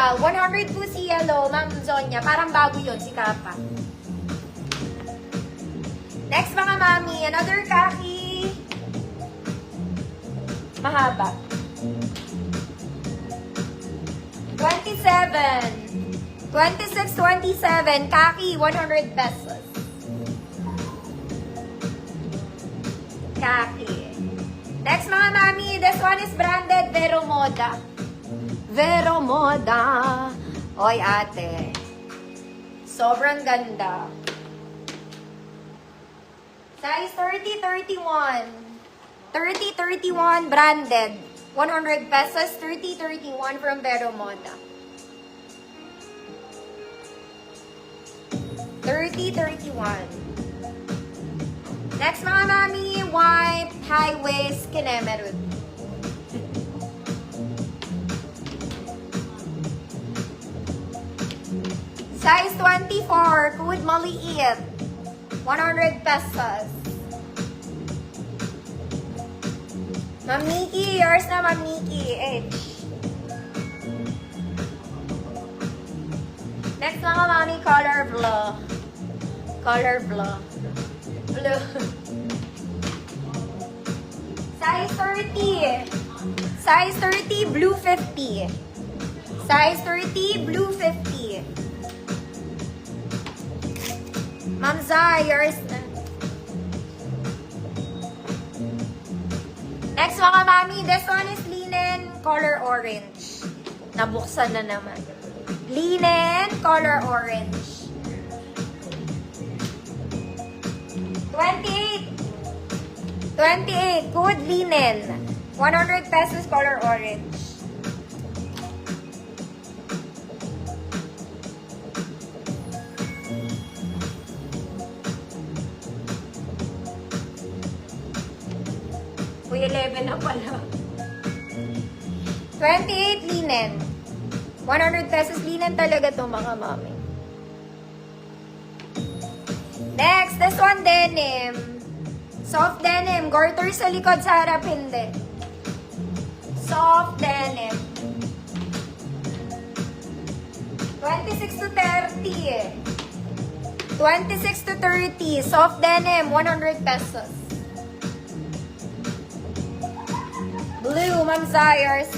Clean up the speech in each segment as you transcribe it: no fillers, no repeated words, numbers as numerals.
Crystal. 100 po si Yellow, Ma'am Zonya. Parang bago yun, si Kappa. Next mga mami, another khaki. Mahaba. 27. 26, 27. Khaki, 100 pesos. Khaki. Next mga mami, this one is branded Vero Moda. Vero Moda. Oy ate. Sobrang ganda. Size 30, 31. 30, 31 branded. 100 pesos, 30, 31 from Vero Moda. 30, 31. Next mga mami, white high waist kinemerud. Size 24, kuwid maliit. 100 pesos. Ma'am Nikki, yours na Ma'am Nikki. H. Next mga mami, color blue. Color blue. Blue. Size 30. Size 30, blue 50. Size 30, blue 50. Ma'am Zai, yours na. Next mga mami, this one is linen, color orange. Nabuksan na naman. Linen, color orange. 28. 28, good linen. 100 pesos, color orange. Uy, 11 na pala. 28 linen. 100 pesos linen talaga to mga mami. Next, this one denim. Soft denim. Garter sa likod, sa harap hindi. Soft denim. 26 to 30. 26 to 30. Soft denim, 100 pesos. Blue, Ma'am Zayers.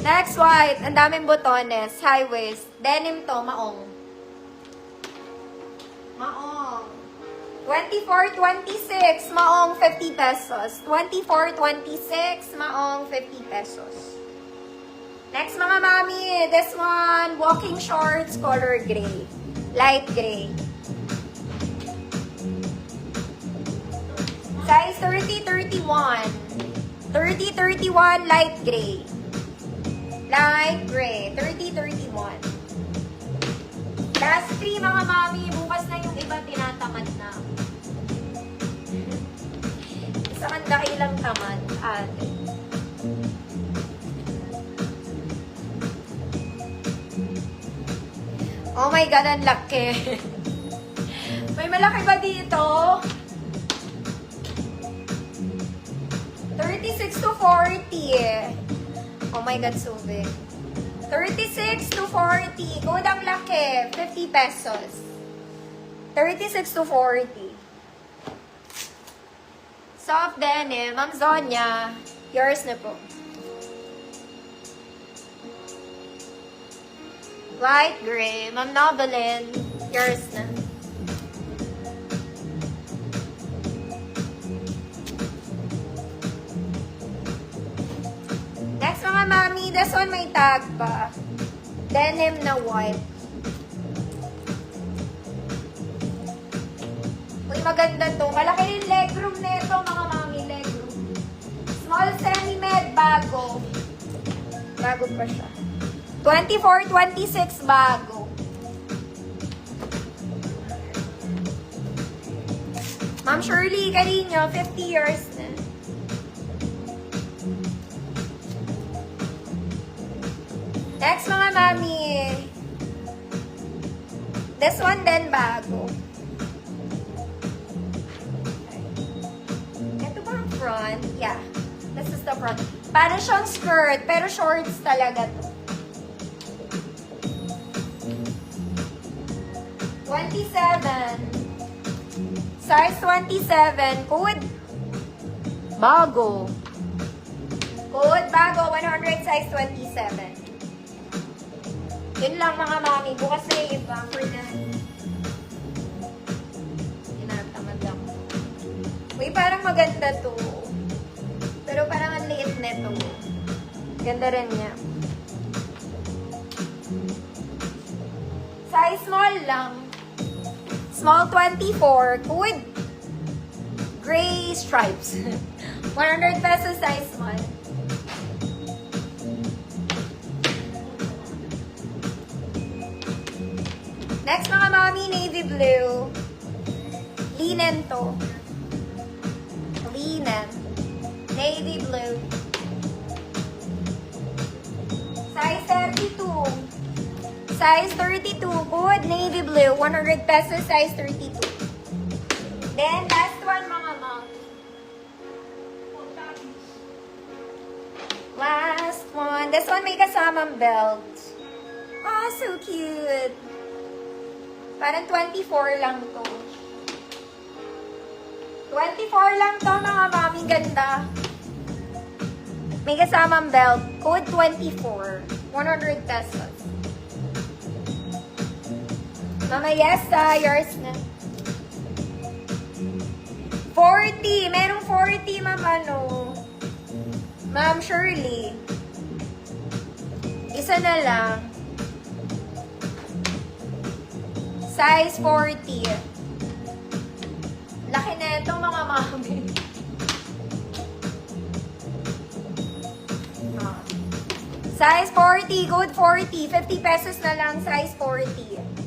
Next, white. Ang daming botones. High waist. Denim to, maong. Maong. 24, 26. Maong, 50 pesos. 24, 26. Maong, 50 pesos. Next, mga mami. This one, walking shorts, color gray. Light gray. Size 30, 31. 30, 31, light gray. Light gray. 30, 31. Last 3, mga mami. Bukas na yung iba tinatamad na. Isang dakilang tamad. Ate. Oh my God, ang laki. May malaki ba dito? 36 to 40. Oh my God, so big. 36 to 40. Good ang laki. 50 pesos. 36 to 40. Soft denim. Ma'am Zonya. Yours na po. Light gray. Ma'am Nobelin. Yours na. Next mga mami. This one may tag pa. Denim na white. Uy, maganda to. Malaki rin legroom nito mga mami. Legroom. Small semi-med. Bago. Bago pa siya. 24, 26 bago. Ma'am Shirley Carino, 50 years na. Next mga mami. This one din bago. front. Yeah. This is the front. Para siyang skirt, pero shorts talaga to. 27. Size 27. Code bago. Code bago, 100, size 27. Yun lang mga mami. Bukas na yung iba. For na. Tinatamad lang. Uy, parang maganda to. Pero parang ang liit nito. Ganda rin niya. Size small lang. Small 24. With gray stripes. 100 pesos size small. Next mga mami, navy blue. Linen to. Linen. Navy blue. Size 32. Size 32. Good. Navy blue. 100 pesos. Size 32. Then, last one mga mom. Last one. This one may kasamang belt. Oh, so cute. Parang 24 lang to. 24 lang to mga mami. Ganda. May kasamang belt. Code 24. 100 pesos. Mama Yesa, yours na. 40. Merong 40, ma'am ano. Ma'am Shirley. Isa na lang. Size 40. Laki na itong mga mami. Size 40. Good 40. 50 pesos na lang. Size 40.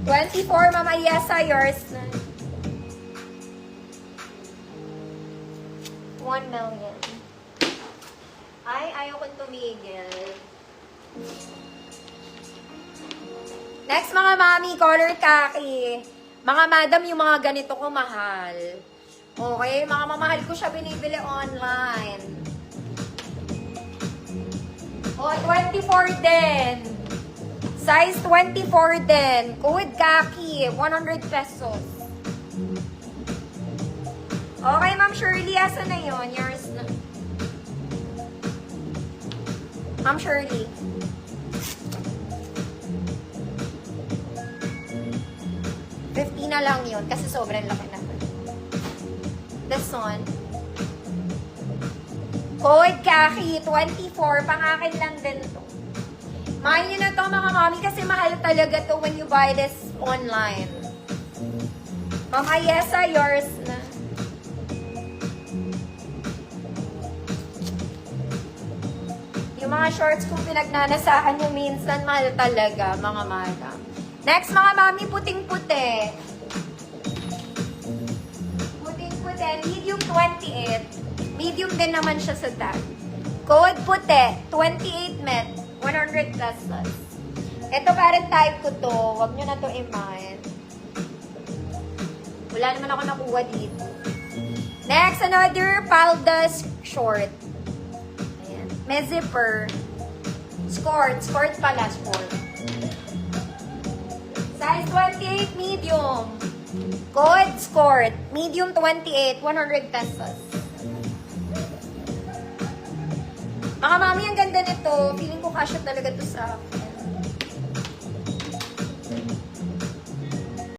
24, Mama Yesa, yours na. 1 million. Ay, ayaw kong tumigil. Next, mga mami, color khaki. Mga madam, yung mga ganito ko mahal. Okay, mga mamahal ko siya binibili online. O, 24 din. Size 24 din. Code khaki, 100 pesos. Okay, Ma'am Shirley, asa na yun? Yours na. Ma'am Shirley. $50 na lang yun kasi sobrang laki na. This one. Code khaki, 24. Pang-akin lang din to. Mahal nyo na to mga mami kasi mahal talaga to when you buy this online. Mama Yesa, yours na. Yung mga shorts kung pinagnanasaan nyo minsan, mahal talaga mga madam. Next mga mami, puting-puti. Puting-puti, medium 28. Medium din naman siya sa tag. Code puti, 28 met. 100 pesos. Ito parang type ko to. Huwag nyo na to i-mind. Wala naman ako nakuha dito. Next, another paldas short. Ayan. May zipper. Skirt. Skirt pala. Skirt. Size 28, medium. Code skirt. Medium 28. 100 pesos. Mga mami, ang ganda nito. Feeling ko kasya talaga to sa